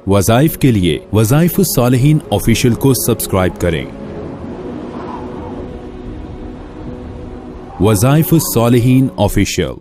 وظائف کے لیے وظائف الصالحین آفیشیل کو سبسکرائب کریں۔ وظائف الصالحین آفیشیل۔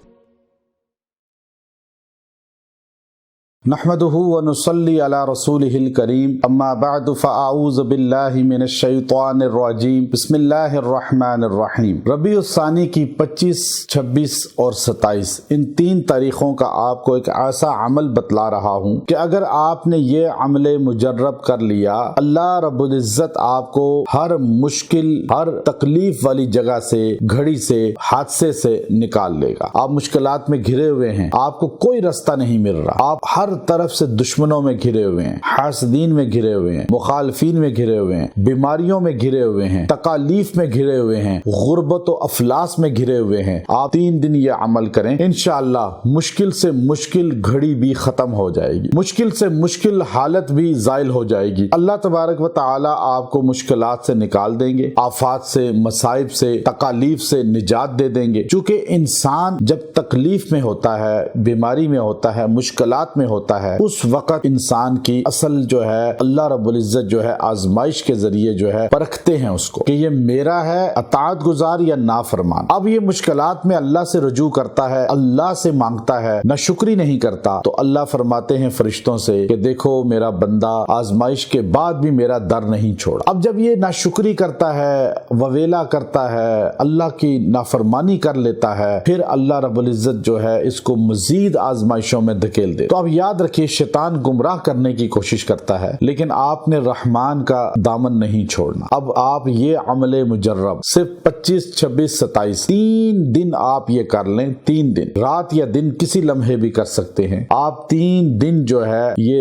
نحمده ونصلي على رسوله الكريم اما بعد فاعوذ بالله من الشیطان الرجیم بسم اللہ الرحمن الرحیم۔ ربیع الثانی کی 25، 26 اور 27 ان 3 تاریخوں کا آپ کو ایک ایسا عمل بتلا رہا ہوں کہ اگر آپ نے یہ عمل مجرب کر لیا، اللہ رب العزت آپ کو ہر مشکل، ہر تکلیف والی جگہ سے، گھڑی سے، حادثے سے نکال لے گا۔ آپ مشکلات میں گھرے ہوئے ہیں، آپ کو کوئی رستہ نہیں مل رہا، آپ ہر طرف سے دشمنوں میں گھرے ہوئے ہیں، حاسدین میں گھرے ہوئے ہیں، مخالفین میں گھرے ہوئے ہیں، بیماریوں میں گھرے ہوئے ہیں، تکالیف میں گھرے ہوئے ہیں، غربت و افلاس میں گھرے ہوئے ہیں۔ آپ 3 دن یہ عمل کریں، انشاءاللہ مشکل سے مشکل گھڑی بھی ختم ہو جائے گی، مشکل سے مشکل حالت بھی زائل ہو جائے گی۔ اللہ تبارک و تعالی آپ کو مشکلات سے نکال دیں گے، آفات سے، مصائب سے، تکالیف سے نجات دے دیں گے۔ چونکہ انسان جب تکلیف میں ہوتا ہے، بیماری میں ہوتا ہے، مشکلات میں ہوتا ہے، اس وقت انسان کی اصل جو ہے اللہ رب العزت جو ہے آزمائش کے ذریعے جو ہے پرکھتے ہیں اس کو کہ یہ میرا ہے، اطاعت گزار یا نافرمان۔ اب یہ مشکلات میں اللہ سے رجوع کرتا ہے، اللہ سے مانگتا ہے، ناشکری نہیں کرتا، تو اللہ فرماتے ہیں فرشتوں سے کہ دیکھو میرا بندہ آزمائش کے بعد بھی میرا در نہیں چھوڑا۔ اب جب یہ ناشکری کرتا ہے، وویلا کرتا ہے، اللہ کی نافرمانی کر لیتا ہے، پھر اللہ رب العزت جو ہے اس کو مزید آزمائشوں میں دھکیل دے۔ تو اب یاد رکھیے شیطان گمراہ کرنے کی کوشش کرتا ہے، لیکن آپ نے رحمان کا دامن نہیں چھوڑنا۔ اب آپ یہ عمل مجرب صرف 25، 26، 27 3 دن آپ یہ کر لیں، 3 دن رات یا دن کسی لمحے بھی کر سکتے ہیں۔ آپ 3 دن جو ہے یہ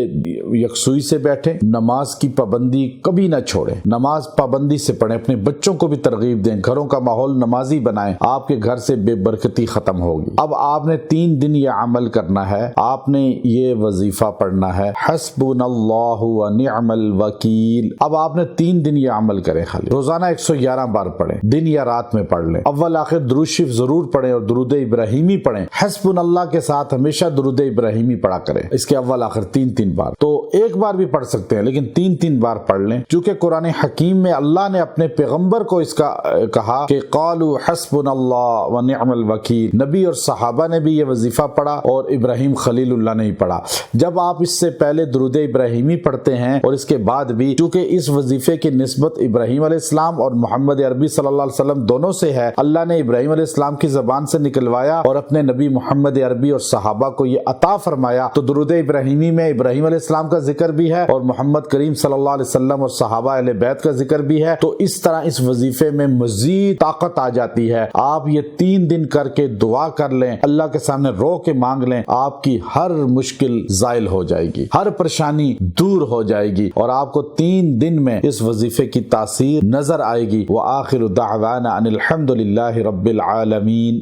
یکسوئی سے بیٹھیں، نماز کی پابندی کبھی نہ چھوڑیں، نماز پابندی سے پڑھیں، اپنے بچوں کو بھی ترغیب دیں، گھروں کا ماحول نمازی بنائیں، آپ کے گھر سے بے برکتی ختم ہوگی۔ اب آپ نے 3 دن یہ عمل کرنا ہے، آپ نے یہ وظیفہ پڑھنا ہے، حسبنا اللہ ونعم الوکیل۔ اب آپ نے 3 دن یہ عمل کریں، خالی روزانہ 111 بار پڑھیں، دن یا رات میں پڑھ لیں، اول آخر درود شریف ضرور پڑھیں اور درود ابراہیمی پڑھیں۔ حسبنا اللہ کے ساتھ ہمیشہ درود ابراہیمی پڑھا کریں، اس کے اول آخر 3 بار، تو ایک بار بھی پڑھ سکتے ہیں لیکن 3 بار پڑھ لیں، چونکہ قرآن حکیم میں اللہ نے اپنے پیغمبر کو اس کا کہا کہ قالوا حسبنا اللہ ونعم الوکیل۔ نبی اور صحابہ نے بھی یہ وظیفہ پڑھا اور ابراہیم خلیل اللہ نے ہی پڑھا۔ جب آپ اس سے پہلے درود ابراہیمی پڑھتے ہیں اور اس کے بعد بھی، چونکہ اس وظیفے کی نسبت ابراہیم علیہ السلام اور محمد عربی صلی اللہ علیہ وسلم دونوں سے ہے، اللہ نے ابراہیم علیہ السلام کی زبان سے نکلوایا اور اپنے نبی محمد عربی اور صحابہ کو یہ عطا فرمایا، تو درود ابراہیمی میں ابراہیم علیہ السلام کا ذکر بھی ہے اور محمد کریم صلی اللہ علیہ وسلم اور صحابہ اہل بیت کا ذکر بھی ہے، تو اس طرح اس وظیفے میں مزید طاقت آ جاتی ہے۔ آپ یہ 3 دن کر کے دعا کر لیں، اللہ کے سامنے رو کے مانگ لیں، آپ کی ہر مشکل زائل ہو جائے گی، ہر پریشانی دور ہو جائے گی اور آپ کو 3 دن میں اس وظیفے کی تاثیر نظر آئے گی۔ وآخر دعوانا ان الحمد للہ رب العالمین۔